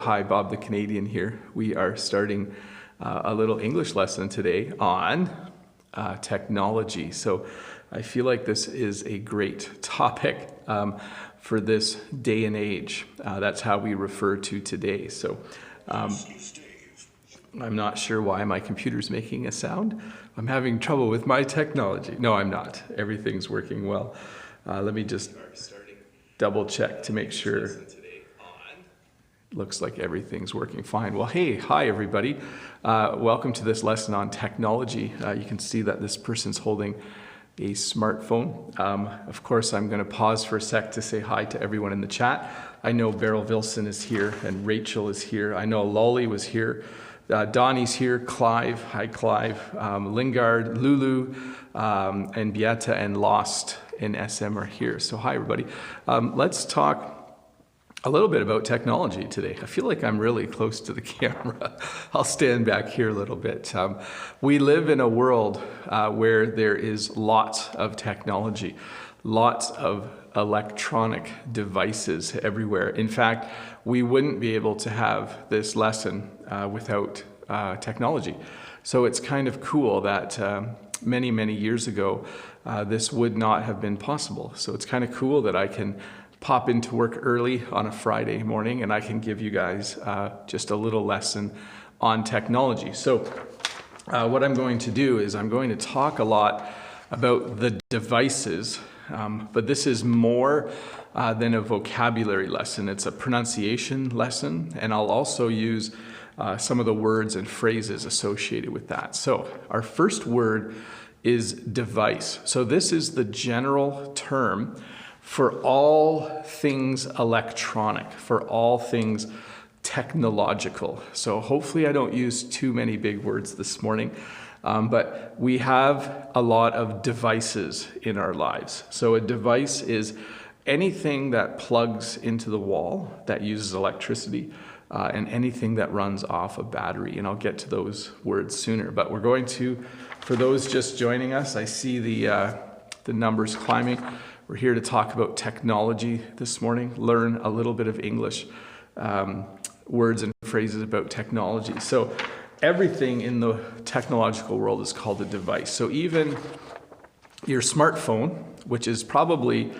Hi, Bob the Canadian here. We are starting a little English lesson today on technology. So I feel like this is a great topic for this day and age. That's how we refer to today. So I'm not sure why my computer's making a sound. I'm having trouble with my technology. No, I'm not. Everything's working well. Let me just double check to make sure. Looks like everything's working fine. Well, hi everybody. Welcome to this lesson on technology. You can see that this person's holding a smartphone. Of course, I'm going to pause for a sec to say hi to everyone in the chat. I know Beryl Wilson is here and Rachel is here. I know Lolly was here. Donnie's here, Clive, hi Clive, Lingard, Lulu, and Beata and Lost in SM are here. So hi everybody. Let's talk a little bit about technology today. I feel like I'm really close to the camera. I'll stand back here a little bit. We live in a world where there is lots of technology, lots of electronic devices everywhere. In fact, we wouldn't be able to have this lesson without technology. So it's kind of cool that many, many years ago, this would not have been possible. So it's kind of cool that I can pop into work early on a Friday morning and I can give you guys just a little lesson on technology. So what I'm going to do is I'm going to talk a lot about the devices, but this is more than a vocabulary lesson. It's a pronunciation lesson, and I'll also use some of the words and phrases associated with that. So our first word is device. So this is the general term for all things electronic, for all things technological. So hopefully I don't use too many big words this morning, but we have a lot of devices in our lives. So a device is anything that plugs into the wall that uses electricity, and anything that runs off a battery. And I'll get to those words sooner. But we're going to, for those just joining us, I see the numbers climbing. We're here to talk about technology this morning, learn a little bit of English words and phrases about technology. So everything in the technological world is called a device. So even your smartphone, which is probably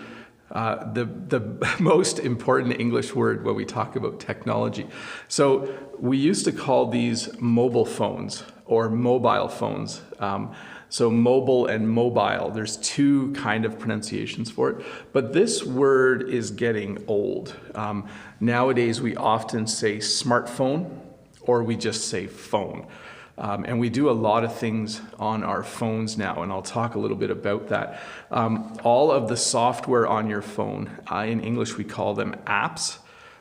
the most important English word when we talk about technology. So we used to call these mobile phones or mobile phones. So mobile and mobile, there's two kind of pronunciations for it, but this word is getting old. Nowadays, we often say smartphone or we just say phone. And we do a lot of things on our phones now, and I'll talk a little bit about that. All of the software on your phone, in English we call them apps.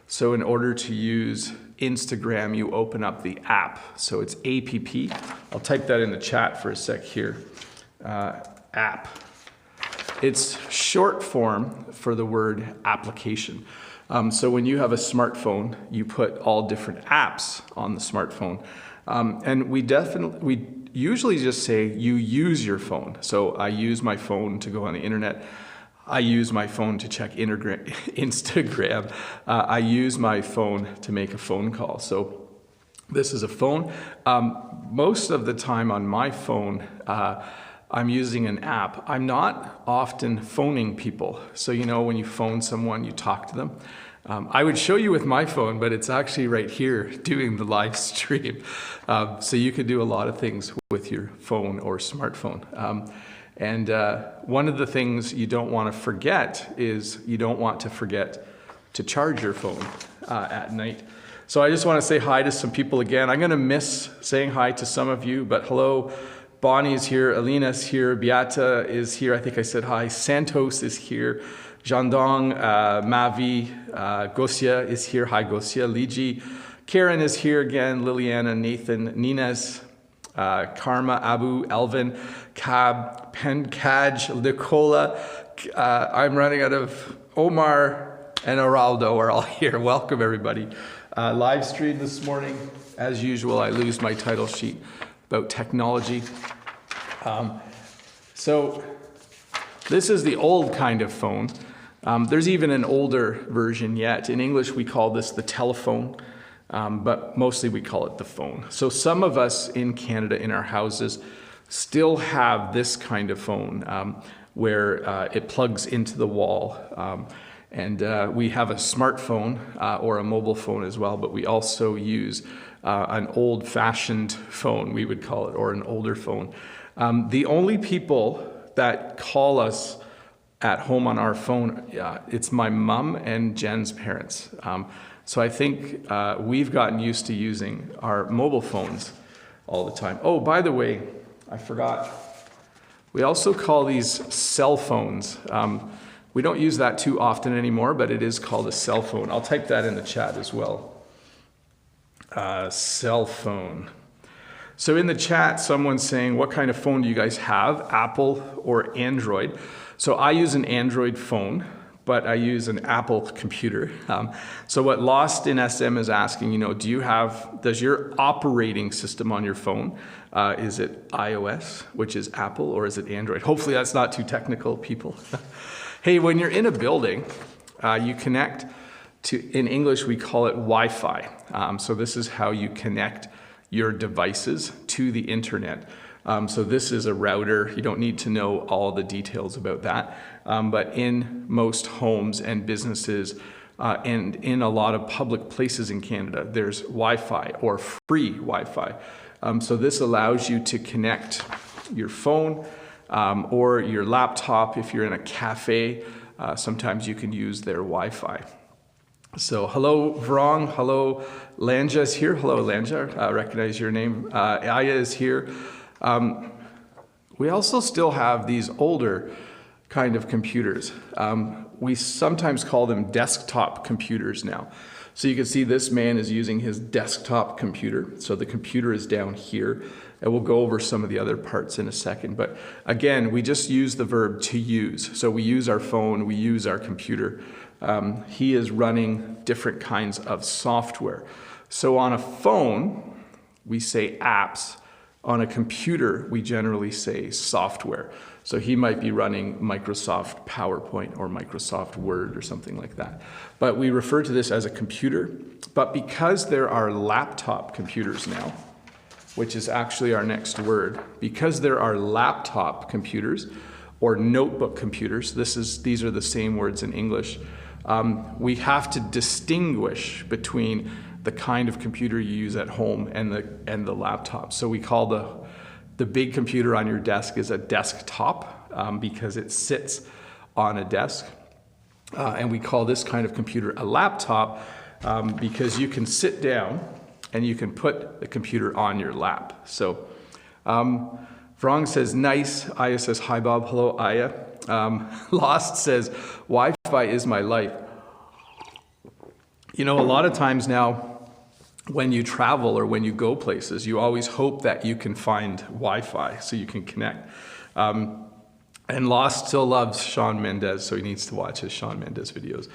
So in order to use Instagram, you open up the app. So it's APP. I'll type that in the chat for a sec here. App. It's short form for the word application. So when you have a smartphone, you put all different apps on the smartphone. And we usually just say you use your phone. So I use my phone to go on the internet. I use my phone to check Instagram. I use my phone to make a phone call. So this is a phone. Most of the time on my phone, I'm using an app. I'm not often phoning people. So you know when you phone someone, you talk to them. I would show you with my phone, but it's actually right here doing the live stream. So you could do a lot of things with your phone or smartphone. And one of the things you don't want to forget is you don't want to forget to charge your phone at night. So I just want to say hi to some people again. I'm going to miss saying hi to some of you, but hello. Bonnie's here, Alina's here, Beata is here. I think I said hi. Santos is here. Jandong, Mavi, Gosia is here. Hi, Gosia. Liji. Karen is here again. Liliana, Nathan, Nines, Karma, Abu, Elvin, Cab, Penkaj, Nicola. I'm running out of Omar and Araldo are all here. Welcome, everybody. Live stream this morning. As usual, I lose my title sheet about technology. So this is the old kind of phone. There's even an older version yet. In English, we call this the telephone. but mostly we call it the phone. So some of us in Canada in our houses still have this kind of phone where it plugs into the wall. And we have a smartphone or a mobile phone as well, but we also use an old-fashioned phone, we would call it, or an older phone. The only people that call us at home on our phone, it's my mom and Jen's parents. So I think we've gotten used to using our mobile phones all the time. Oh, by the way, I forgot. We also call these cell phones. We don't use that too often anymore, but it is called a cell phone. I'll type that in the chat as well. Cell phone. So in the chat, someone's saying, what kind of phone do you guys have, Apple or Android? So I use an Android phone, but I use an Apple computer. So what Lost in SM is asking, does your operating system on your phone, is it iOS, which is Apple, or is it Android? Hopefully that's not too technical, people. Hey, when you're in a building, you connect to, in English, we call it Wi-Fi. So this is how you connect your devices to the internet. So this is a router. You don't need to know all the details about that. But in most homes and businesses and in a lot of public places in Canada, there's Wi-Fi or free Wi-Fi. So this allows you to connect your phone or your laptop. If you're in a cafe, sometimes you can use their Wi-Fi. So hello, Vrong. Hello, Lanja is here. Hello, Lanja. Recognize your name. Aya is here. We also still have these older kind of computers. We sometimes call them desktop computers now. So you can see this man is using his desktop computer. So the computer is down here. And we'll go over some of the other parts in a second. But again, we just use the verb to use. So we use our phone, we use our computer. He is running different kinds of software. So on a phone, we say apps. On a computer, we generally say software. So he might be running Microsoft PowerPoint or Microsoft Word or something like that. But we refer to this as a computer. But because there are laptop computers now, which is actually our next word, because there are laptop computers or notebook computers, these are the same words in English, we have to distinguish between the kind of computer you use at home and the laptop. So we call the big computer on your desk is a desktop because it sits on a desk. And we call this kind of computer a laptop because you can sit down and you can put the computer on your lap. So Vrong says, nice. Aya says, hi, Bob. Hello, Aya. Lost says, Wi-Fi is my life. A lot of times now, when you travel or when you go places, you always hope that you can find Wi-Fi so you can connect. And Lost still loves Shawn Mendes, so he needs to watch his Shawn Mendes videos.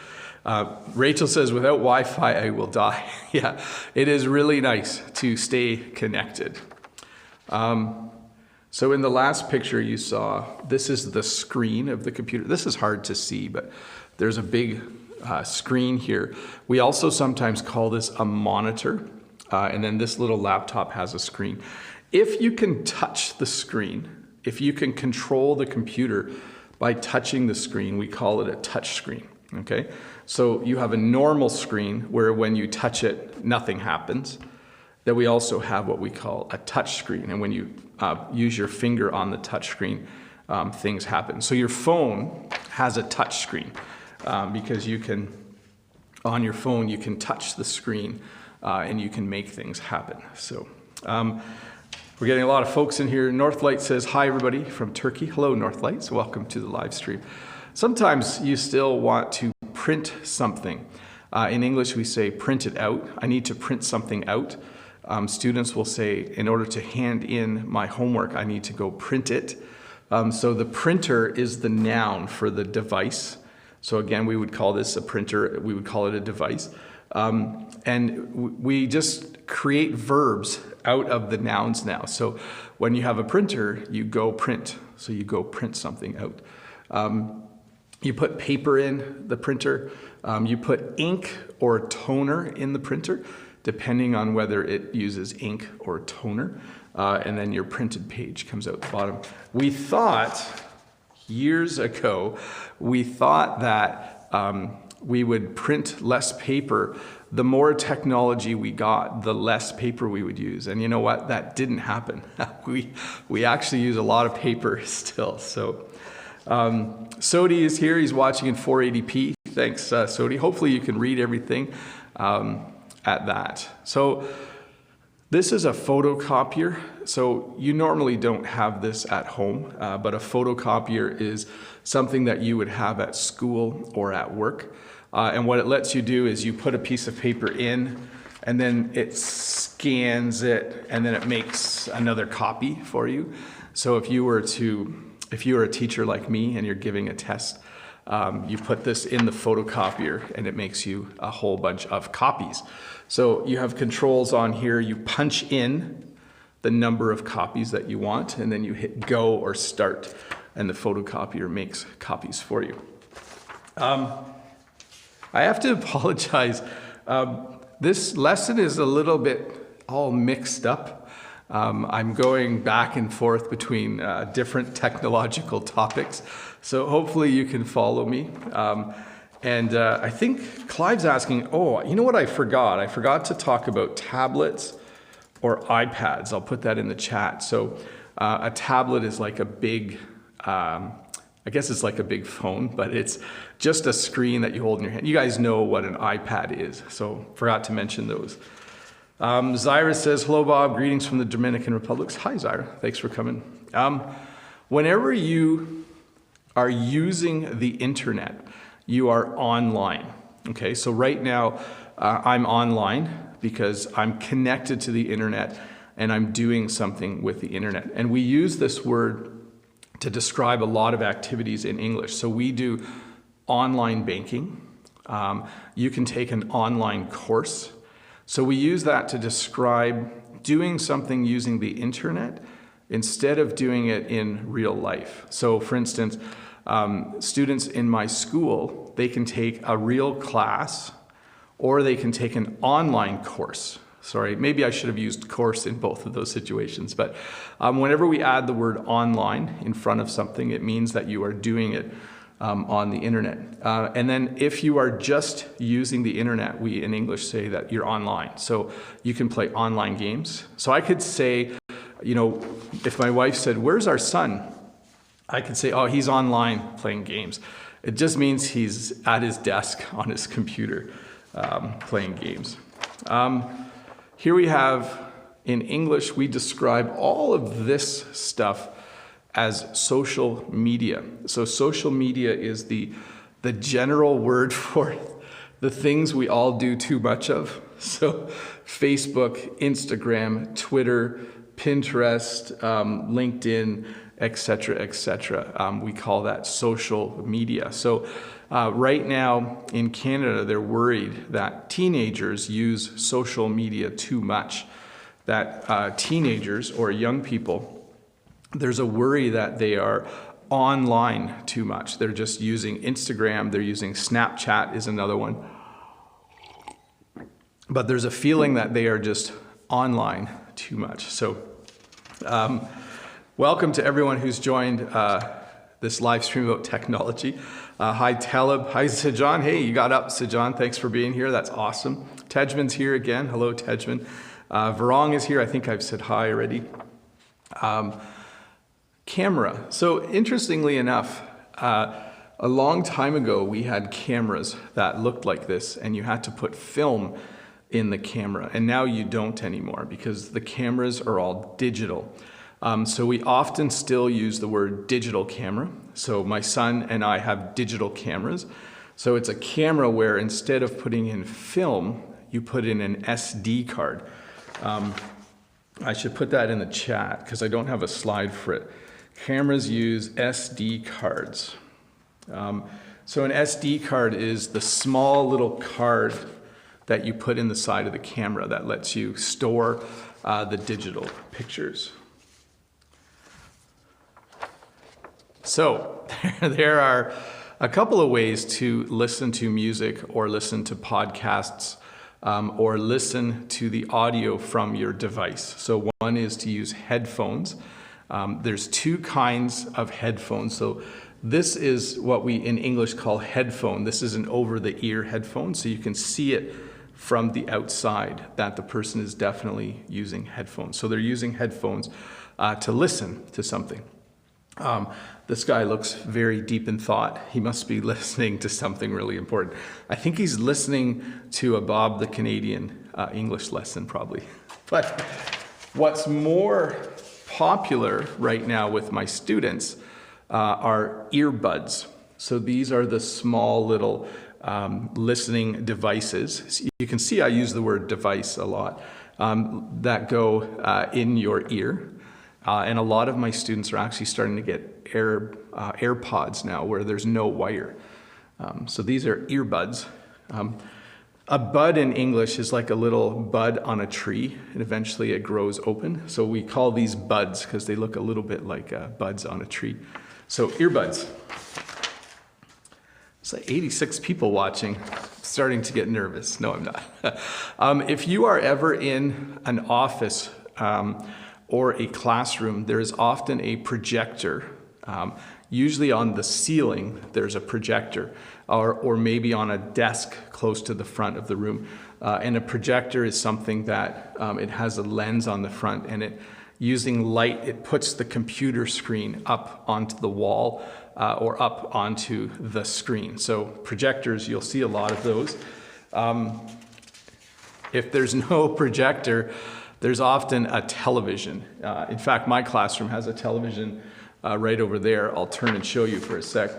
Rachel says, without Wi-Fi, I will die. Yeah, it is really nice to stay connected. So in the last picture you saw, this is the screen of the computer. This is hard to see, but there's a big screen here. We also sometimes call this a monitor, and then this little laptop has a screen. If you can touch the screen, if you can control the computer by touching the screen, we call it a touch screen, okay? So you have a normal screen where when you touch it, nothing happens. Then we also have what we call a touch screen, and when you use your finger on the touch screen, things happen. So your phone has a touch screen. Because you can, on your phone, you can touch the screen and you can make things happen. So we're getting a lot of folks in here. Northlight says, hi everybody from Turkey. Hello Northlights, welcome to the live stream. Sometimes you still want to print something. In English we say print it out. I need to print something out. Students will say, in order to hand in my homework, I need to go print it. So the printer is the noun for the device. So again, we would call this a printer, we would call it a device. And we just create verbs out of the nouns now. So when you have a printer, you go print. So you go print something out. You put paper in the printer. You put ink or toner in the printer. depending on whether it uses ink or toner. And then your printed page comes out the bottom. We thought, years ago, that we would print less paper. The more technology we got, the less paper we would use. And you know what? That didn't happen. We actually use a lot of paper still. So Sodi is here. He's watching in 480p. Thanks, Sodi. Hopefully you can read everything at that. So this is a photocopier. So you normally don't have this at home, but a photocopier is something that you would have at school or at work. And what it lets you do is you put a piece of paper in, and then it scans it, and then it makes another copy for you. So if you were a teacher like me and you're giving a test, you put this in the photocopier and it makes you a whole bunch of copies. So you have controls on here. You punch in the number of copies that you want, and then you hit go or start, and the photocopier makes copies for you. I have to apologize. This lesson is a little bit all mixed up. I'm going back and forth between different technological topics, so hopefully you can follow me. And I think Clive's asking, oh, you know what I forgot? I forgot to talk about tablets or iPads. I'll put that in the chat. So a tablet is like a big, I guess it's like a big phone, but it's just a screen that you hold in your hand. You guys know what an iPad is, so forgot to mention those. Zyra says, hello, Bob. Greetings from the Dominican Republic. Hi, Zyra. Thanks for coming. Whenever you are using the internet, you are online. Okay, so right now I'm online because I'm connected to the internet and I'm doing something with the internet. And we use this word to describe a lot of activities in English. So we do online banking. You can take an online course. So we use that to describe doing something using the internet instead of doing it in real life. So for instance, students in my school, they can take a real class or they can take an online course. Sorry, maybe I should have used course in both of those situations, but whenever we add the word online in front of something, it means that you are doing it on the internet. And then if you are just using the internet, we in English say that you're online. So you can play online games. So I could say, you know, if my wife said, where's our son? I could say, oh, he's online playing games. It just means he's at his desk on his computer playing games. Here we have, in English, we describe all of this stuff as social media. So social media is the general word for the things we all do too much of. So Facebook, Instagram, Twitter, Pinterest, LinkedIn, etc., etc. We call that social media. So right now in Canada, they're worried that teenagers use social media too much. That teenagers or young people, there's a worry that they are online too much. They're just using Instagram, they're using Snapchat is another one. But there's a feeling that they are just online too much. So welcome to everyone who's joined this live stream about technology. Hi Talib, hi Sajan. Hey, you got up, Sajan. Thanks for being here. That's awesome. Tejman's here again. Hello, Tejman. Varong is here. I think I've said hi already. Camera. So interestingly enough, a long time ago we had cameras that looked like this, and you had to put film in the camera, and now you don't anymore because the cameras are all digital. So we often still use the word digital camera. So my son and I have digital cameras. So it's a camera where instead of putting in film, you put in an SD card. I should put that in the chat because I don't have a slide for it. Cameras use SD cards. So an SD card is the small little card that you put in the side of the camera that lets you store the digital pictures. So there are a couple of ways to listen to music or listen to podcasts or listen to the audio from your device. So one is to use headphones. There's two kinds of headphones. So this is what we in English call headphone. This is an over-the-ear headphone, so you can see it from the outside that the person is definitely using headphones. So they're using headphones to listen to something. This guy looks very deep in thought. He must be listening to something really important. I think he's listening to a Bob the Canadian English lesson probably. But what's more popular right now with my students are earbuds. So these are the small little listening devices. So you can see I use the word device a lot, that go in your ear. And a lot of my students are actually starting to get AirPods now where there's no wire. So these are earbuds. A bud in English is like a little bud on a tree, and eventually it grows open. So we call these buds because they look a little bit like buds on a tree. So earbuds. It's like 86 people watching. Starting to get nervous. No, I'm not. If you are ever in an office or a classroom, there is often a projector. Usually on the ceiling, there's a projector, or maybe on a desk close to the front of the room. And a projector is something that it has a lens on the front, and using light, it puts the computer screen up onto the wall or up onto the screen. So projectors, you'll see a lot of those. If there's no projector, there's often a television. In fact, my classroom has a television right over there. I'll turn and show you for a sec.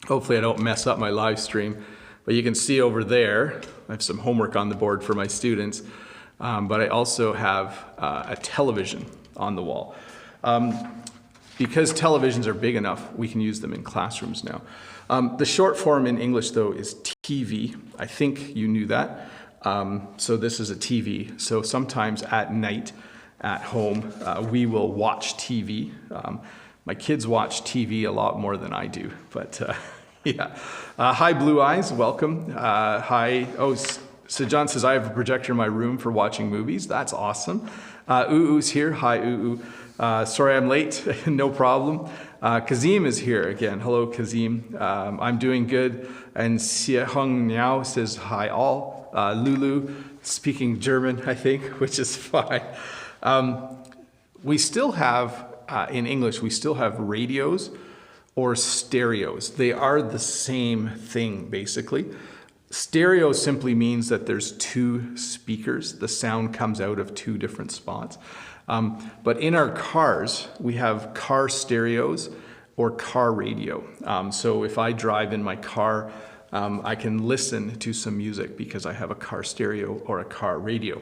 Hopefully I don't mess up my live stream. But you can see over there, I have some homework on the board for my students, but I also have a television on the wall. Because televisions are big enough, we can use them in classrooms now. The short form in English, though, is TV. I think you knew that. So this is a TV. So sometimes at night, at home, we will watch TV. My kids watch TV a lot more than I do, but yeah. Hi, Blue Eyes, welcome. Hi, so John says, I have a projector in my room for watching movies. That's awesome. Oo's here, hi Oo. Sorry I'm late, no problem. Kazim is here again. Hello, Kazim. I'm doing good. And Xie Heng Niao says, hi all. Lulu, speaking German, I think, which is fine. We still have, in English, we still have radios or stereos. They are the same thing, basically. Stereo simply means that there's two speakers. The sound comes out of two different spots. But in our cars, we have car stereos or car radio. So if I drive in my car, I can listen to some music because I have a car stereo or a car radio.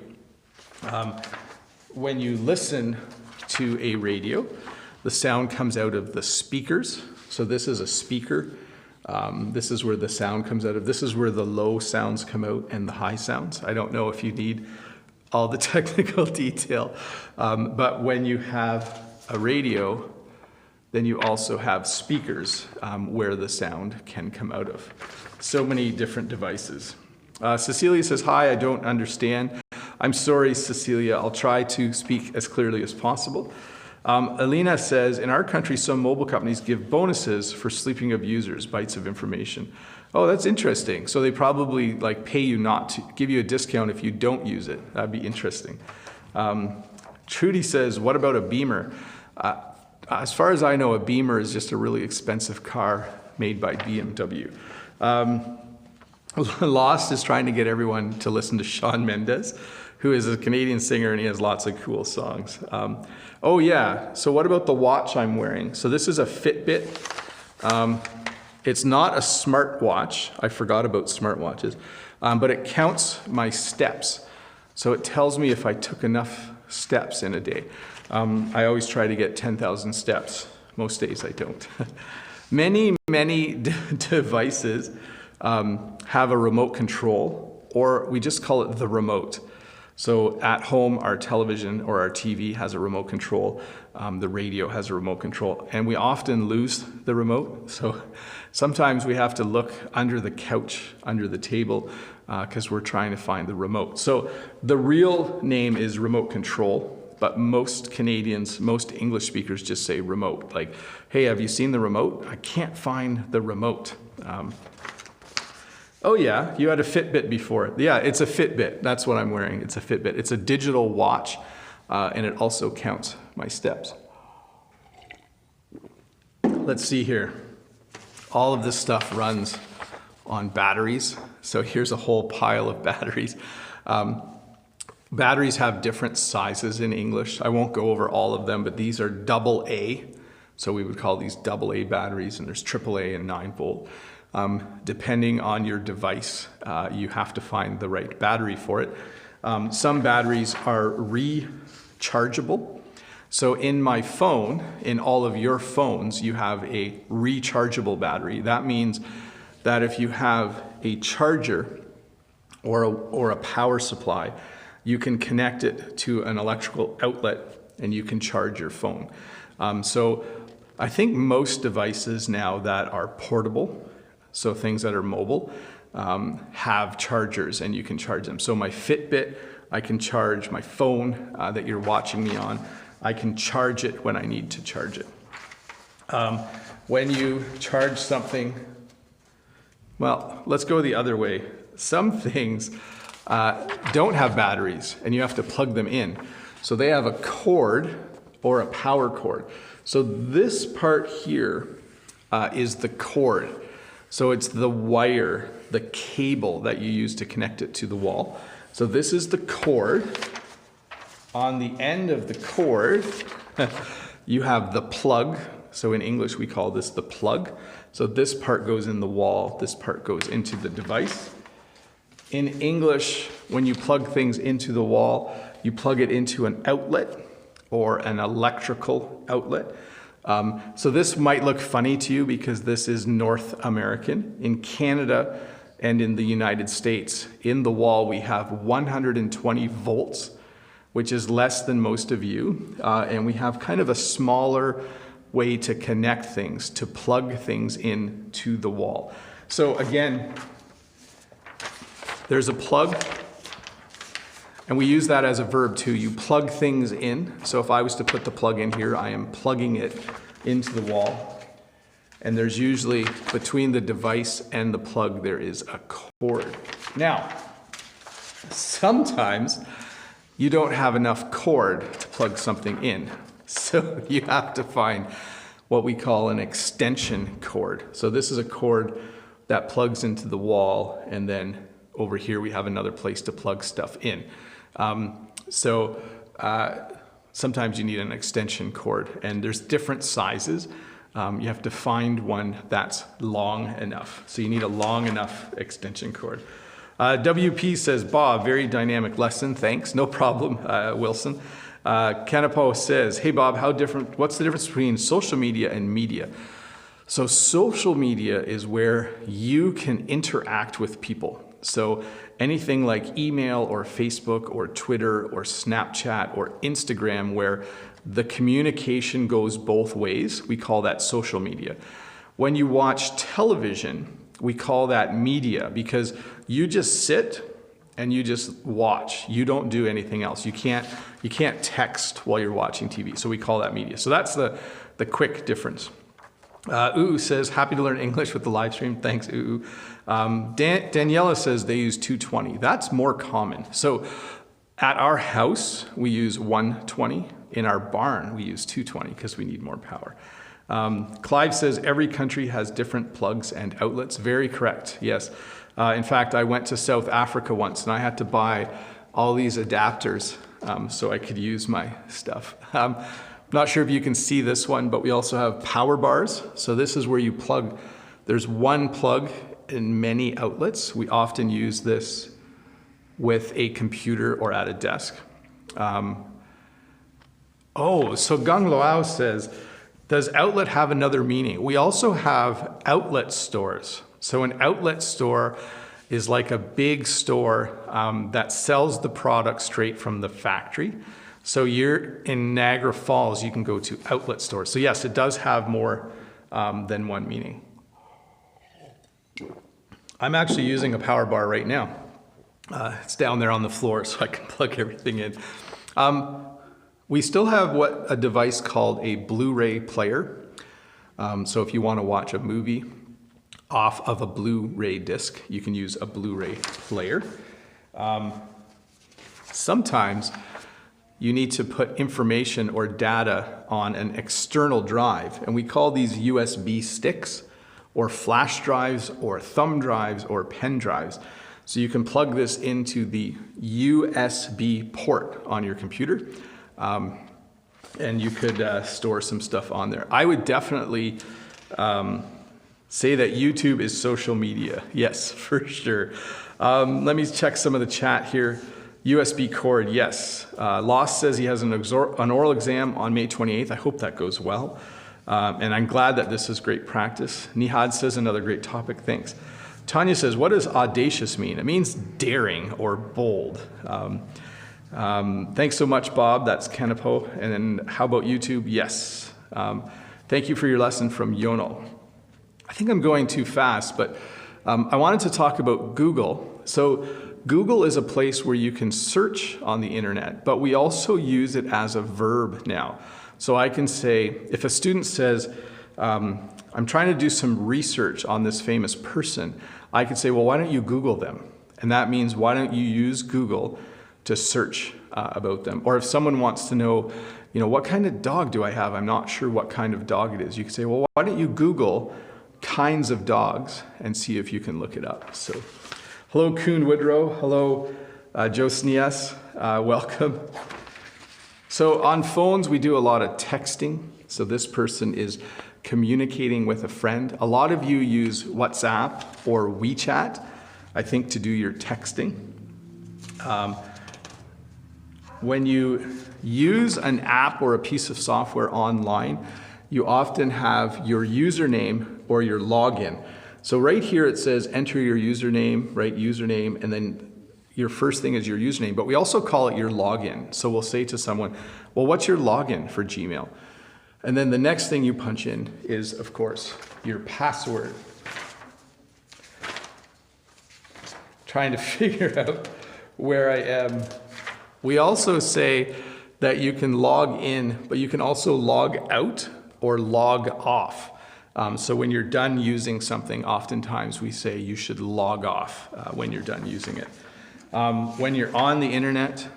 When you listen to a radio, the sound comes out of the speakers. So this is a speaker. This is where the sound comes out of. This is where the low sounds come out and the high sounds. I don't know if you need all the technical detail, but when you have a radio, then you also have speakers where the sound can come out of. So many different devices. Cecilia says, hi, I don't understand. I'm sorry, Cecilia. I'll try to speak as clearly as possible. Alina says, in our country, some mobile companies give bonuses for sleeping of users, bytes of information. Oh, that's interesting. So they probably like pay you not to, give you a discount if you don't use it. That'd be interesting. Trudy says, what about a Beamer? As far as I know, a Beamer is just a really expensive car made by BMW. Lost is trying to get everyone to listen to Shawn Mendes, who is a Canadian singer, and he has lots of cool songs. Oh yeah, so what about the watch I'm wearing? So this is a Fitbit. It's not a smartwatch. I forgot about smartwatches, but it counts my steps. So it tells me if I took enough steps in a day. I always try to get 10,000 steps. Most days I don't. Many devices have a remote control, or we just call it the remote. So at home, our television or our TV has a remote control. The radio has a remote control, and we often lose the remote. So sometimes we have to look under the couch, under the table, because we're trying to find the remote. So the real name is remote control, but most Canadians, most English speakers just say remote. Like, hey, have you seen the remote? I can't find the remote. Oh yeah, you had a Fitbit before. Yeah, it's a Fitbit. That's what I'm wearing. It's a Fitbit. It's a digital watch, and it also counts my steps. Let's see here. All of this stuff runs on batteries. So here's a whole pile of batteries. Batteries have different sizes in English. I won't go over all of them, but these are AA. So we would call these AA batteries, and there's AAA and 9 volt. Depending on your device, you have to find the right battery for it. Some batteries are rechargeable. So in my phone, in all of your phones, you have a rechargeable battery. That means that if you have a charger or a power supply, you can connect it to an electrical outlet and you can charge your phone. So I think most devices now that are portable, so things that are mobile, have chargers and you can charge them. So my Fitbit, I can charge my phone that you're watching me on. I can charge it when I need to charge it. When you charge something, well, let's go the other way. Some things don't have batteries and you have to plug them in. So they have a cord or a power cord. So this part here is the cord. So it's the wire, the cable that you use to connect it to the wall. So this is the cord. On the end of the cord, you have the plug. So in English, we call this the plug. So this part goes in the wall, this part goes into the device. In English, when you plug things into the wall, you plug it into an outlet or an electrical outlet. So this might look funny to you because this is North American. In Canada and in the United States, in the wall, we have 120 volts, which is less than most of you. And we have kind of a smaller way to connect things, to plug things in to the wall. So again, there's a plug, and we use that as a verb too. You plug things in. So if I was to put the plug in here, I am plugging it into the wall. And there's usually, between the device and the plug, there is a cord. Now, sometimes you don't have enough cord to plug something in. So you have to find what we call an extension cord. So this is a cord that plugs into the wall, and then over here we have another place to plug stuff in. Sometimes you need an extension cord, and there's different sizes. You have to find one that's long enough. So you need a long enough extension cord. WP says, Bob, very dynamic lesson. Thanks. No problem, Wilson. Canapo says, hey, Bob, what's the difference between social media and media? So social media is where you can interact with people. So anything like email or Facebook or Twitter or Snapchat or Instagram, where the communication goes both ways, we call that social media. When you watch television, we call that media, because you just sit and you just watch. You don't do anything else. You can't text while you're watching TV. So we call that media. So that's the quick difference. Says, happy to learn English with the live stream. Thanks, Daniela says they use 220. That's more common. So at our house, we use 120. In our barn, we use 220 because we need more power. Clive says every country has different plugs and outlets. Very correct, yes. In fact, I went to South Africa once and I had to buy all these adapters so I could use my stuff. Not sure if you can see this one, but we also have power bars. So this is where you plug. There's one plug in many outlets. We often use this with a computer or at a desk. So Gang Loao says, does outlet have another meaning? We also have outlet stores. So an outlet store is like a big store that sells the product straight from the factory. So you're in Niagara Falls, you can go to outlet stores. So yes, it does have more than one meaning. I'm actually using a power bar right now. It's down there on the floor so I can plug everything in. We still have a device called a Blu-ray player. So if you want to watch a movie off of a Blu-ray disc, you can use a Blu-ray player. Sometimes you need to put information or data on an external drive, and we call these USB sticks or flash drives or thumb drives or pen drives. So you can plug this into the USB port on your computer, and you could store some stuff on there. I would definitely say that YouTube is social media. Yes, for sure. Let me check some of the chat here. USB cord, yes. Lost says he has an oral exam on May 28th. I hope that goes well. And I'm glad that this is great practice. Nihad says another great topic, thanks. Tanya says, what does audacious mean? It means daring or bold. Thanks so much, Bob. That's Kanapo. And then how about YouTube? Yes. Thank you for your lesson from Yono. I think I'm going too fast, but I wanted to talk about Google. So Google is a place where you can search on the internet, but we also use it as a verb now. So I can say, if a student says, I'm trying to do some research on this famous person, I could say, well, why don't you Google them? And that means, why don't you use Google to search about them? Or if someone wants to know, what kind of dog do I have? I'm not sure what kind of dog it is. You can say, well, why don't you Google kinds of dogs and see if you can look it up. So, hello, Kuhn Woodrow. Hello, Josnias. Welcome. So on phones, we do a lot of texting. So this person is communicating with a friend. A lot of you use WhatsApp or WeChat, I think, to do your texting. When you use an app or a piece of software online, you often have your username or your login. So right here it says enter your username, right? Username, and then your first thing is your username, but we also call it your login. So we'll say to someone, well, what's your login for Gmail? And then the next thing you punch in is, of course, your password. Trying to figure out where I am. We also say that you can log in, but you can also log out or log off. So when you're done using something, oftentimes we say you should log off when you're done using it. When you're on the internet,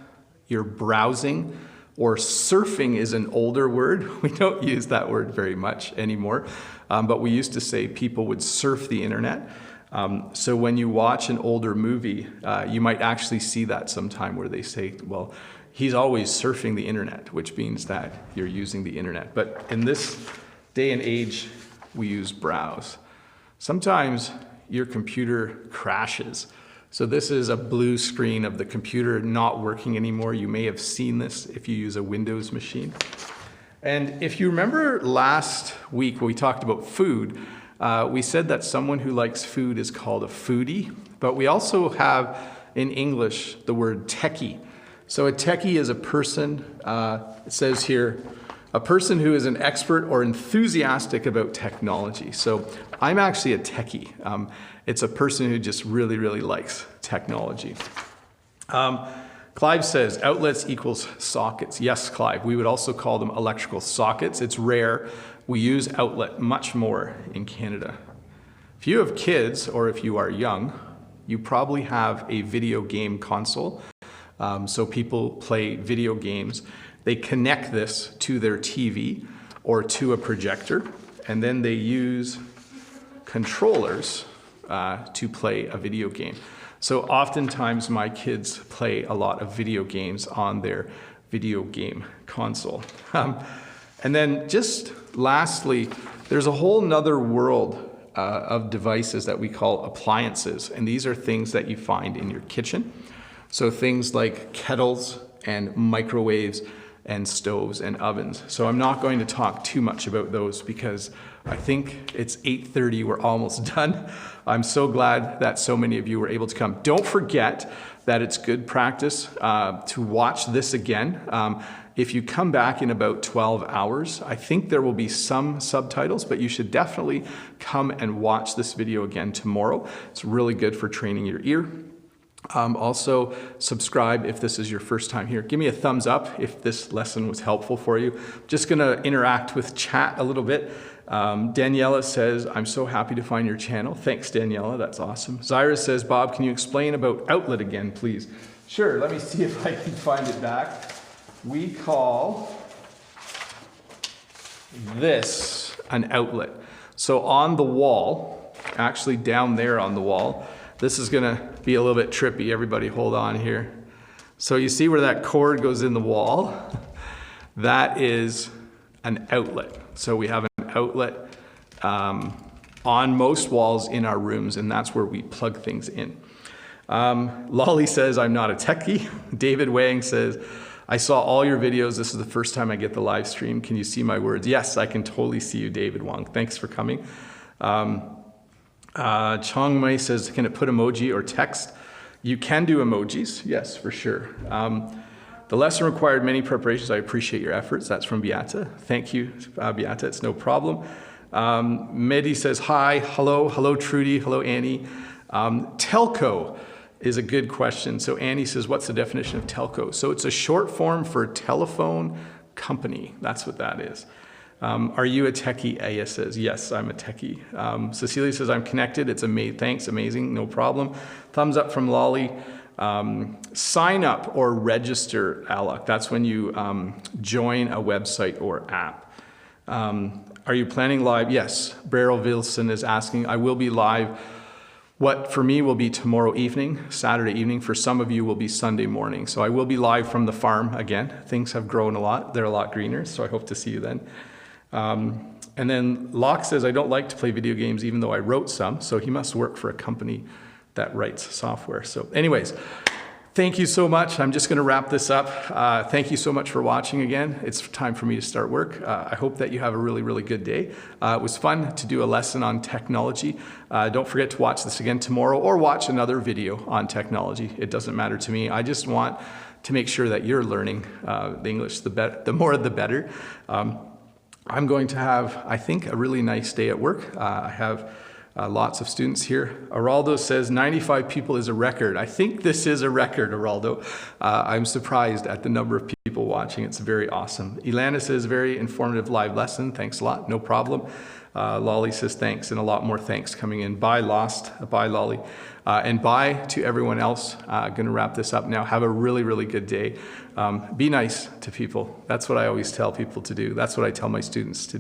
you're browsing, or surfing is an older word. We don't use that word very much anymore, but we used to say people would surf the internet. So when you watch an older movie, you might actually see that sometime where they say, well, he's always surfing the internet, which means that you're using the internet. But in this day and age, we use browse. Sometimes your computer crashes. So this is a blue screen of the computer not working anymore. You may have seen this if you use a Windows machine. And if you remember last week when we talked about food, we said that someone who likes food is called a foodie, but we also have in English the word techie. So a techie is a person, it says here, a person who is an expert or enthusiastic about technology. So I'm actually a techie. It's a person who just really, really likes technology. Clive says, outlets equals sockets. Yes, Clive, we would also call them electrical sockets. It's rare. We use outlet much more in Canada. If you have kids, or if you are young, you probably have a video game console. So people play video games. They connect this to their TV or to a projector, and then they use controllers to play a video game. So oftentimes my kids play a lot of video games on their video game console. And then just lastly, there's a whole nother world of devices that we call appliances, and these are things that you find in your kitchen. So things like kettles and microwaves and stoves and ovens. So I'm not going to talk too much about those because I think it's 8:30, we're almost done. I'm so glad that so many of you were able to come. Don't forget that it's good practice to watch this again. If you come back in about 12 hours, I think there will be some subtitles, but you should definitely come and watch this video again tomorrow. It's really good for training your ear. Also, subscribe if this is your first time here. Give me a thumbs up if this lesson was helpful for you. Just gonna interact with chat a little bit. Daniela says, I'm so happy to find your channel. Thanks, Daniela, that's awesome. Zyra says, Bob, can you explain about outlet again, please? Sure, let me see if I can find it back. We call this an outlet. So on the wall, actually down there on the wall, this is gonna be a little bit trippy. Everybody hold on here. So you see where that cord goes in the wall? That is an outlet. So we have an outlet on most walls in our rooms, and that's where we plug things in. Lolly says, I'm not a techie. David Wang says, I saw all your videos. This is the first time I get the live stream. Can you see my words? Yes, I can totally see you, David Wang. Thanks for coming. Chong Mei says, can it put emoji or text? You can do emojis, yes, for sure. The lesson required many preparations. I appreciate your efforts. That's from Beata. Thank you, Beata. It's no problem. Mehdi says, hi, hello Trudy, hello Annie. Telco is a good question. So Annie says, what's the definition of telco? So it's a short form for telephone company. That's what that is. Are you a techie? Aya says, yes, I'm a techie. Cecilia says, I'm connected. It's amazing. Thanks, amazing, no problem. Thumbs up from Lolly. Sign up or register, Alec. That's when you join a website or app. Are you planning live? Yes. Beryl Wilson is asking, I will be live. What for me will be tomorrow evening, Saturday evening. For some of you will be Sunday morning. So I will be live from the farm again. Things have grown a lot. They're a lot greener. So I hope to see you then. And then Locke says, I don't like to play video games even though I wrote some. So he must work for a company that writes software. So anyways, thank you so much. I'm just going to wrap this up. Thank you so much for watching again. It's time for me to start work. I hope that you have a really, really good day. It was fun to do a lesson on technology. Don't forget to watch this again tomorrow or watch another video on technology. It doesn't matter to me. I just want to make sure that you're learning the English. The more, the better. I'm going to have, I think, a really nice day at work. I have lots of students here. Araldo says 95 people is a record. I think this is a record, Araldo. I'm surprised at the number of people watching. It's very awesome. Ilana says very informative live lesson. Thanks a lot. No problem. Lolly says thanks, and a lot more thanks coming in. Bye, Lost. Bye, Lolly. And bye to everyone else. Going to wrap this up now. Have a really, really good day. Be nice to people. That's what I always tell people to do. That's what I tell my students to do.